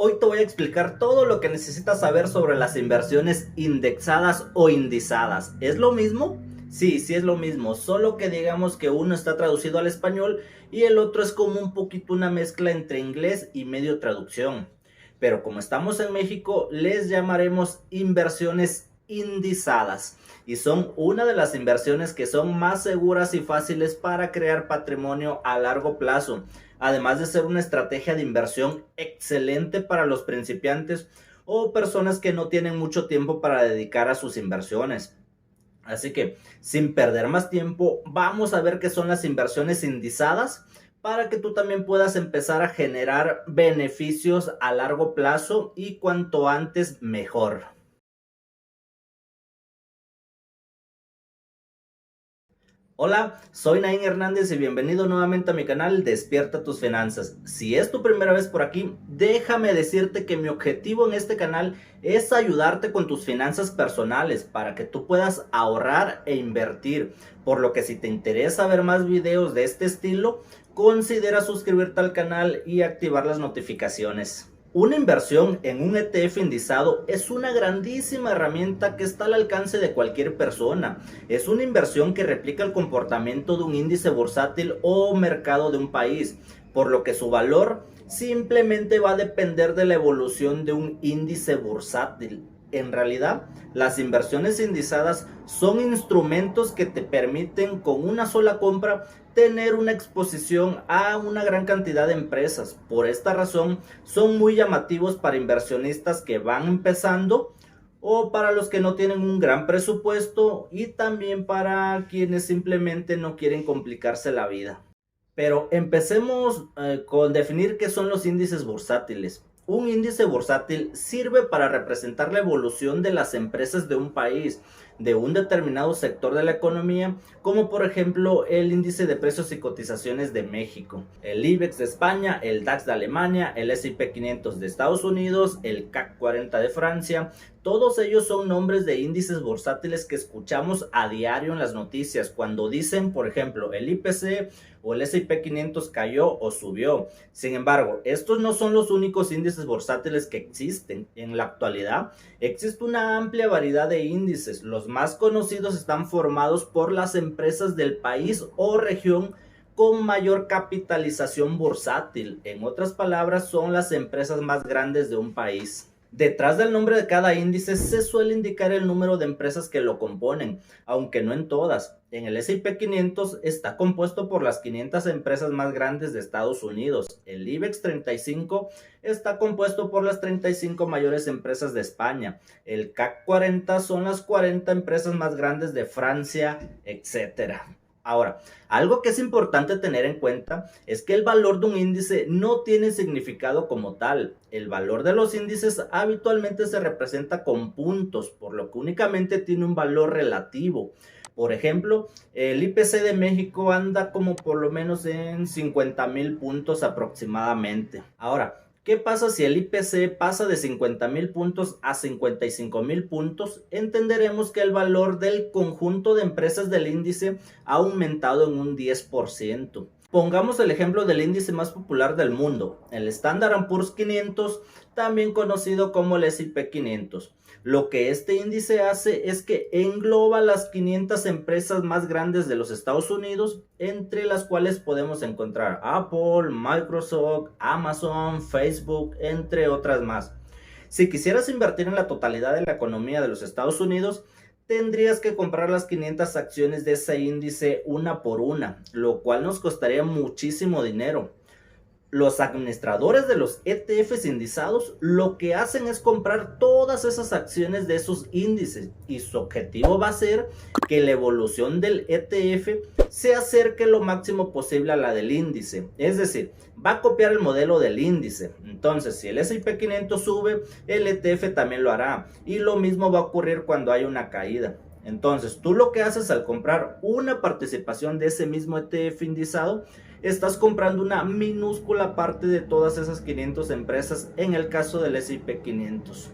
Hoy te voy a explicar todo lo que necesitas saber sobre las inversiones indexadas o indizadas. ¿Es lo mismo? Sí, sí es lo mismo, solo que digamos que uno está traducido al español y el otro es como un poquito una mezcla entre inglés y medio traducción. Pero como estamos en México, les llamaremos inversiones indizadas y son una de las inversiones que son más seguras y fáciles para crear patrimonio a largo plazo, además de ser una estrategia de inversión excelente para los principiantes o personas que no tienen mucho tiempo para dedicar a sus inversiones. Así que, sin perder más tiempo, vamos a ver qué son las inversiones indizadas para que tú también puedas empezar a generar beneficios a largo plazo y cuanto antes mejor. Hola, soy Nain Hernández y bienvenido nuevamente a mi canal Despierta tus finanzas. Si es tu primera vez por aquí, déjame decirte que mi objetivo en este canal es ayudarte con tus finanzas personales para que tú puedas ahorrar e invertir. Por lo que si te interesa ver más videos de este estilo, considera suscribirte al canal y activar las notificaciones. Una inversión en un ETF indizado es una grandísima herramienta que está al alcance de cualquier persona. Es una inversión que replica el comportamiento de un índice bursátil o mercado de un país, por lo que su valor simplemente va a depender de la evolución de un índice bursátil. En realidad, las inversiones indizadas son instrumentos que te permiten con una sola compra tener una exposición a una gran cantidad de empresas. Por esta razón, son muy llamativos para inversionistas que van empezando o para los que no tienen un gran presupuesto y también para quienes simplemente no quieren complicarse la vida. Pero empecemos con definir qué son los índices bursátiles. Un índice bursátil sirve para representar la evolución de las empresas de un país, de un determinado sector de la economía, como por ejemplo el índice de precios y cotizaciones de México, el IBEX de España, el DAX de Alemania, el S&P 500 de Estados Unidos, el CAC 40 de Francia. Todos ellos son nombres de índices bursátiles que escuchamos a diario en las noticias cuando dicen, por ejemplo, el IPC o el S&P 500 cayó o subió. Sin embargo, estos no son los únicos índices bursátiles que existen. En la actualidad, existe una amplia variedad de índices. Los más conocidos están formados por las empresas del país o región con mayor capitalización bursátil. En otras palabras, son las empresas más grandes de un país. Detrás del nombre de cada índice se suele indicar el número de empresas que lo componen, aunque no en todas. En el S&P 500 está compuesto por las 500 empresas más grandes de Estados Unidos. El IBEX 35 está compuesto por las 35 mayores empresas de España. El CAC 40 son las 40 empresas más grandes de Francia, etc. Ahora, algo que es importante tener en cuenta es que el valor de un índice no tiene significado como tal. El valor de los índices habitualmente se representa con puntos, por lo que únicamente tiene un valor relativo. Por ejemplo, el IPC de México anda como por lo menos en 50,000 puntos aproximadamente. Ahora, ¿qué pasa si el IPC pasa de 50,000 puntos a 55,000 puntos? Entenderemos que el valor del conjunto de empresas del índice ha aumentado en un 10%. Pongamos el ejemplo del índice más popular del mundo, el Standard & Poor's 500, también conocido como el S&P 500. Lo que este índice hace es que engloba las 500 empresas más grandes de los Estados Unidos, entre las cuales podemos encontrar Apple, Microsoft, Amazon, Facebook, entre otras más. Si quisieras invertir en la totalidad de la economía de los Estados Unidos, tendrías que comprar las 500 acciones de ese índice una por una, lo cual nos costaría muchísimo dinero. Los administradores de los ETFs indizados lo que hacen es comprar todas esas acciones de esos índices y su objetivo va a ser que la evolución del ETF se acerque lo máximo posible a la del índice. Es decir, va a copiar el modelo del índice. Entonces, si el S&P 500 sube, el ETF también lo hará. Y lo mismo va a ocurrir cuando hay una caída. Entonces, tú lo que haces al comprar una participación de ese mismo ETF indizado, estás comprando una minúscula parte de todas esas 500 empresas en el caso del S&P 500.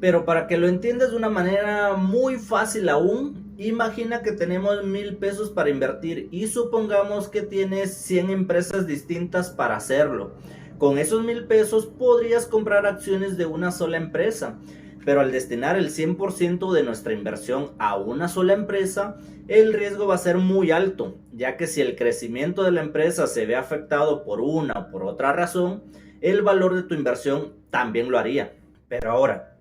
Pero para que lo entiendas de una manera muy fácil aún, imagina que tenemos 1,000 pesos para invertir y supongamos que tienes 100 empresas distintas para hacerlo. Con esos 1,000 pesos podrías comprar acciones de una sola empresa, pero al destinar el 100% de nuestra inversión a una sola empresa, el riesgo va a ser muy alto, ya que si el crecimiento de la empresa se ve afectado por una o por otra razón, el valor de tu inversión también lo haría. Pero ahora,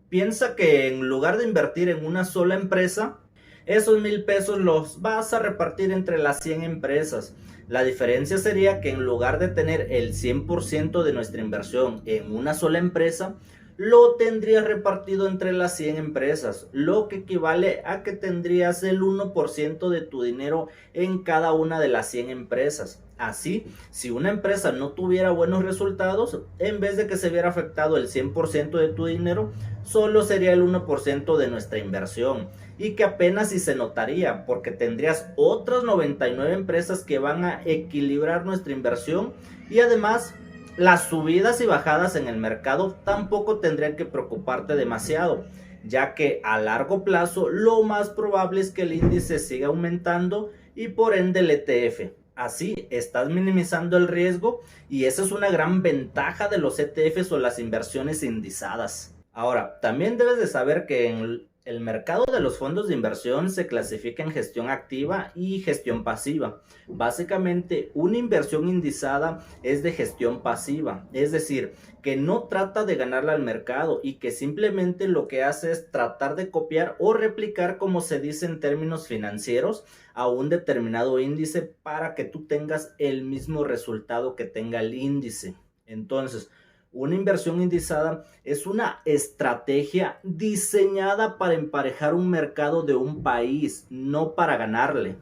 piensa que en lugar de invertir en una sola empresa, esos 1,000 pesos los vas a repartir entre las 100 empresas. La diferencia sería que en lugar de tener el 100% de nuestra inversión en una sola empresa, lo tendrías repartido entre las 100 empresas, lo que equivale a que tendrías el 1% de tu dinero en cada una de las 100 empresas. Así, si una empresa no tuviera buenos resultados, en vez de que se viera afectado el 100% de tu dinero, solo sería el 1% de nuestra inversión, y que apenas si se notaría, porque tendrías otras 99 empresas que van a equilibrar nuestra inversión, y además las subidas y bajadas en el mercado tampoco tendrían que preocuparte demasiado, ya que a largo plazo lo más probable es que el índice siga aumentando y por ende el ETF. Así estás minimizando el riesgo, y esa es una gran ventaja de los ETFs o las inversiones indizadas. Ahora, también debes de saber que en el mercado de los fondos de inversión se clasifica en gestión activa y gestión pasiva. Básicamente, una inversión indizada es de gestión pasiva, es decir, que no trata de ganarle al mercado y que simplemente lo que hace es tratar de copiar o replicar, como se dice en términos financieros, a un determinado índice para que tú tengas el mismo resultado que tenga el índice. Entonces, una inversión indizada es una estrategia diseñada para emparejar un mercado de un país, no para ganarle.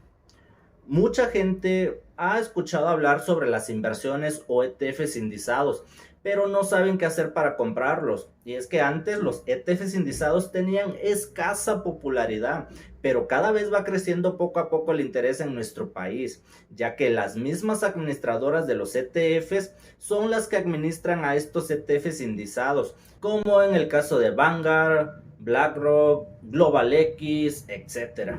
Mucha gente ha escuchado hablar sobre las inversiones o ETFs indizados, pero no saben qué hacer para comprarlos. Y es que antes los ETFs indizados tenían escasa popularidad, pero cada vez va creciendo poco a poco el interés en nuestro país, ya que las mismas administradoras de los ETFs son las que administran a estos ETFs indizados, como en el caso de Vanguard, BlackRock, Global X, etc.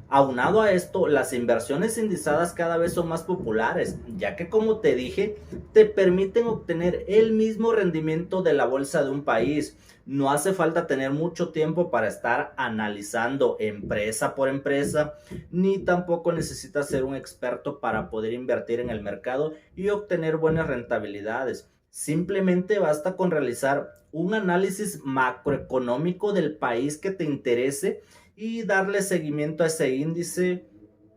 Aunado a esto, las inversiones indizadas cada vez son más populares, ya que, como te dije, te permiten obtener el mismo rendimiento de la bolsa de un país. No hace falta tener mucho tiempo para estar analizando empresa por empresa, ni tampoco necesitas ser un experto para poder invertir en el mercado y obtener buenas rentabilidades. Simplemente basta con realizar un análisis macroeconómico del país que te interese y darle seguimiento a ese índice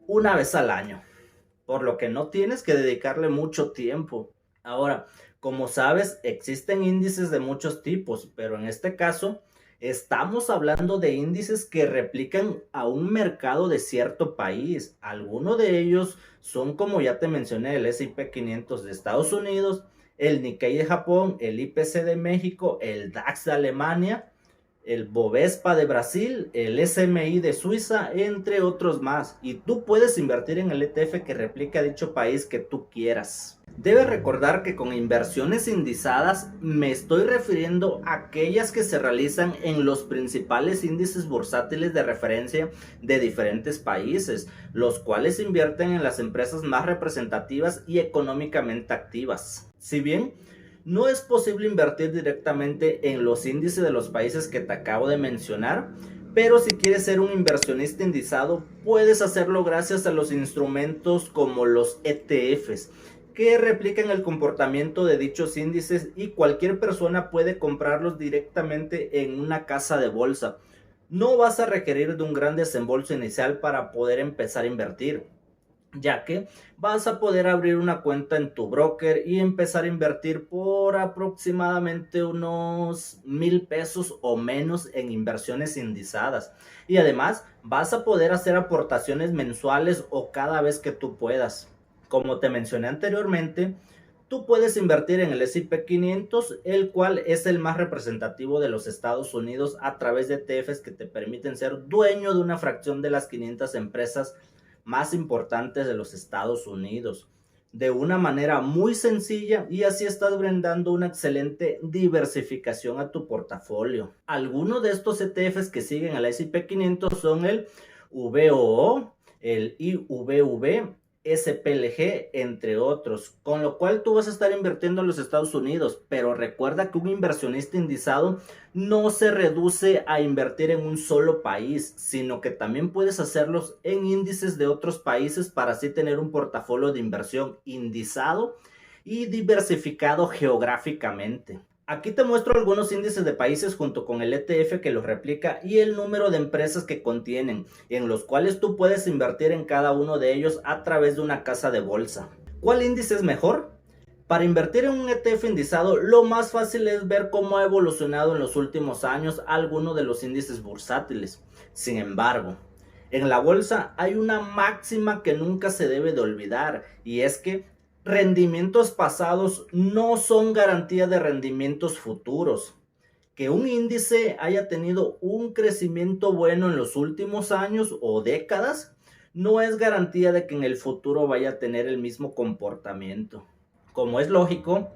una vez al año, por lo que no tienes que dedicarle mucho tiempo. Ahora, como sabes, existen índices de muchos tipos, pero en este caso estamos hablando de índices que replican a un mercado de cierto país. Algunos de ellos son, como ya te mencioné, el S&P 500 de Estados Unidos, el Nikkei de Japón, el IPC de México, el DAX de Alemania, el Bovespa de Brasil, el SMI de Suiza, entre otros más. Y tú puedes invertir en el ETF que replica dicho país que tú quieras. Debes recordar que con inversiones indizadas me estoy refiriendo a aquellas que se realizan en los principales índices bursátiles de referencia de diferentes países, los cuales invierten en las empresas más representativas y económicamente activas. Si bien no es posible invertir directamente en los índices de los países que te acabo de mencionar, pero si quieres ser un inversionista indizado, puedes hacerlo gracias a los instrumentos como los ETFs, que replican el comportamiento de dichos índices, y cualquier persona puede comprarlos directamente en una casa de bolsa. No vas a requerir de un gran desembolso inicial para poder empezar a invertir, ya que vas a poder abrir una cuenta en tu broker y empezar a invertir por aproximadamente unos 1,000 pesos o menos en inversiones indizadas. Y además vas a poder hacer aportaciones mensuales o cada vez que tú puedas. Como te mencioné anteriormente, tú puedes invertir en el S&P 500, el cual es el más representativo de los Estados Unidos, a través de ETFs que te permiten ser dueño de una fracción de las 500 empresas más importantes de los Estados Unidos, de una manera muy sencilla, y así estás brindando una excelente diversificación a tu portafolio. Algunos de estos ETFs que siguen al S&P 500 son el VOO, el IVV, SPLG, entre otros, con lo cual tú vas a estar invirtiendo en los Estados Unidos, pero recuerda que un inversionista indizado no se reduce a invertir en un solo país, sino que también puedes hacerlos en índices de otros países para así tener un portafolio de inversión indizado y diversificado geográficamente. Aquí te muestro algunos índices de países junto con el ETF que los replica y el número de empresas que contienen, en los cuales tú puedes invertir en cada uno de ellos a través de una casa de bolsa. ¿Cuál índice es mejor? Para invertir en un ETF indizado, lo más fácil es ver cómo ha evolucionado en los últimos años alguno de los índices bursátiles. Sin embargo, en la bolsa hay una máxima que nunca se debe de olvidar, y es que rendimientos pasados no son garantía de rendimientos futuros. Que un índice haya tenido un crecimiento bueno en los últimos años o décadas no es garantía de que en el futuro vaya a tener el mismo comportamiento. Como es lógico,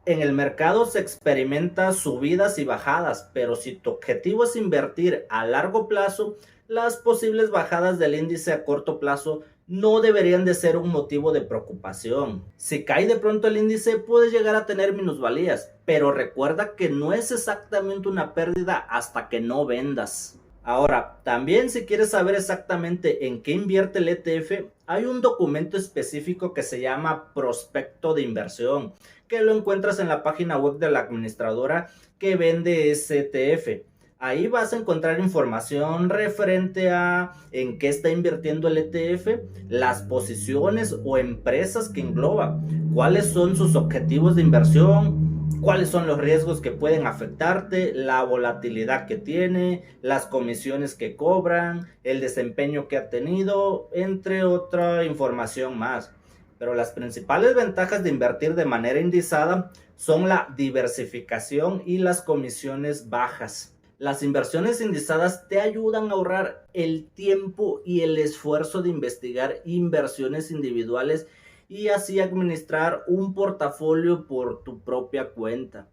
en el mercado se experimenta subidas y bajadas, pero si tu objetivo es invertir a largo plazo, las posibles bajadas del índice a corto plazo no deberían de ser un motivo de preocupación. Si cae de pronto el índice, puedes llegar a tener minusvalías, pero recuerda que no es exactamente una pérdida hasta que no vendas. Ahora, también si quieres saber exactamente en qué invierte el ETF, hay un documento específico que se llama Prospecto de Inversión, que lo encuentras en la página web de la administradora que vende ese ETF. Ahí vas a encontrar información referente a en qué está invirtiendo el ETF, las posiciones o empresas que engloba, cuáles son sus objetivos de inversión, cuáles son los riesgos que pueden afectarte, la volatilidad que tiene, las comisiones que cobran, el desempeño que ha tenido, entre otra información más. Pero las principales ventajas de invertir de manera indizada son la diversificación y las comisiones bajas. Las inversiones indizadas te ayudan a ahorrar el tiempo y el esfuerzo de investigar inversiones individuales y así administrar un portafolio por tu propia cuenta.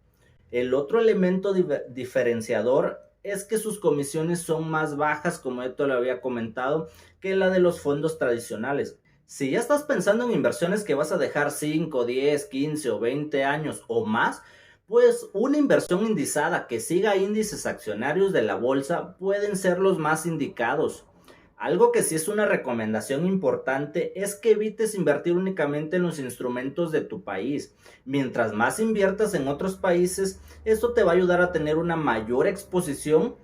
El otro elemento diferenciador es que sus comisiones son más bajas, como ya te lo había comentado, que la de los fondos tradicionales. Si ya estás pensando en inversiones que vas a dejar 5, 10, 15 o 20 años o más, pues una inversión indizada que siga índices accionarios de la bolsa pueden ser los más indicados. Algo que sí es una recomendación importante es que evites invertir únicamente en los instrumentos de tu país. Mientras más inviertas en otros países, esto te va a ayudar a tener una mayor exposición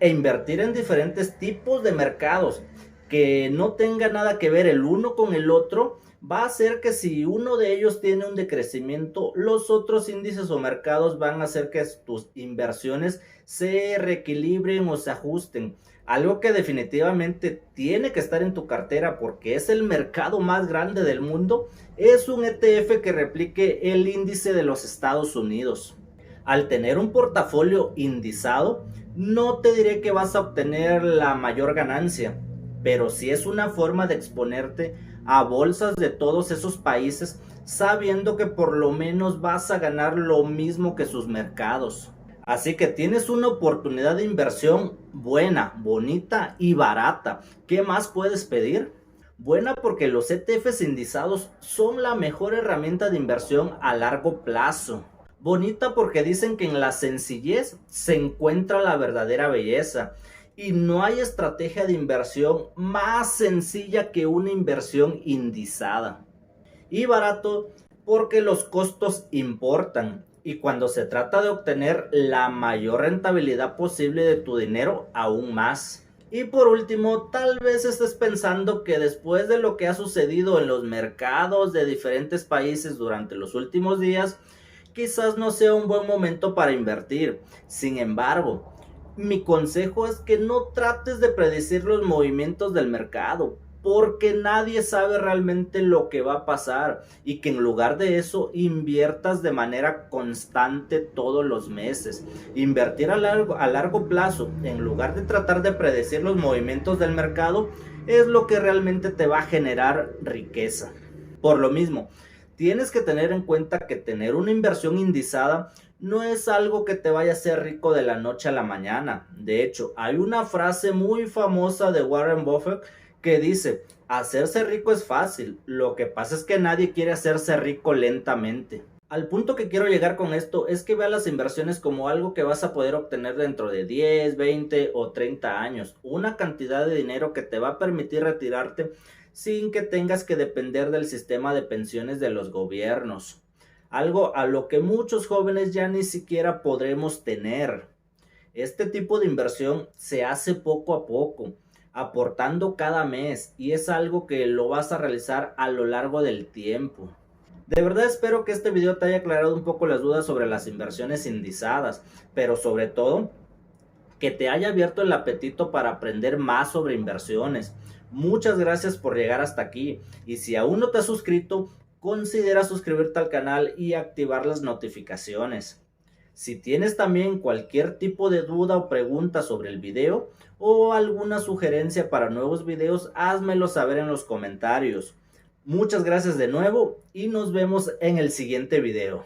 e invertir en diferentes tipos de mercados que no tenga nada que ver el uno con el otro. Va a hacer que si uno de ellos tiene un decrecimiento, los otros índices o mercados van a hacer que tus inversiones se reequilibren o se ajusten. Algo que definitivamente tiene que estar en tu cartera porque es el mercado más grande del mundo, es un ETF que replique el índice de los Estados Unidos. Al tener un portafolio indizado, no te diré que vas a obtener la mayor ganancia, pero sí es una forma de exponerte a bolsas de todos esos países, sabiendo que por lo menos vas a ganar lo mismo que sus mercados. Así que tienes una oportunidad de inversión buena, bonita y barata. ¿Qué más puedes pedir? Buena porque los ETFs indizados son la mejor herramienta de inversión a largo plazo. Bonita porque dicen que en la sencillez se encuentra la verdadera belleza. Y no hay estrategia de inversión más sencilla que una inversión indizada. Y barato porque los costos importan. Y cuando se trata de obtener la mayor rentabilidad posible de tu dinero, aún más. Y por último, tal vez estés pensando que después de lo que ha sucedido en los mercados de diferentes países durante los últimos días, quizás no sea un buen momento para invertir. Sin embargo, mi consejo es que no trates de predecir los movimientos del mercado, porque nadie sabe realmente lo que va a pasar, y que en lugar de eso inviertas de manera constante todos los meses. Invertir a largo plazo, en lugar de tratar de predecir los movimientos del mercado, es lo que realmente te va a generar riqueza. Por lo mismo, tienes que tener en cuenta que tener una inversión indizada no es algo que te vaya a hacer rico de la noche a la mañana. De hecho, hay una frase muy famosa de Warren Buffett que dice: Hacerse rico es fácil, lo que pasa es que nadie quiere hacerse rico lentamente. Al punto que quiero llegar con esto es que veas las inversiones como algo que vas a poder obtener dentro de 10, 20 o 30 años. Una cantidad de dinero que te va a permitir retirarte sin que tengas que depender del sistema de pensiones de los gobiernos. Algo a lo que muchos jóvenes ya ni siquiera podremos tener. Este tipo de inversión se hace poco a poco, aportando cada mes, y es algo que lo vas a realizar a lo largo del tiempo. De verdad espero que este video te haya aclarado un poco las dudas sobre las inversiones indizadas, pero sobre todo que te haya abierto el apetito para aprender más sobre inversiones. Muchas gracias por llegar hasta aquí, y si aún no te has suscrito, considera suscribirte al canal y activar las notificaciones. Si tienes también cualquier tipo de duda o pregunta sobre el video o alguna sugerencia para nuevos videos, házmelo saber en los comentarios. Muchas gracias de nuevo y nos vemos en el siguiente video.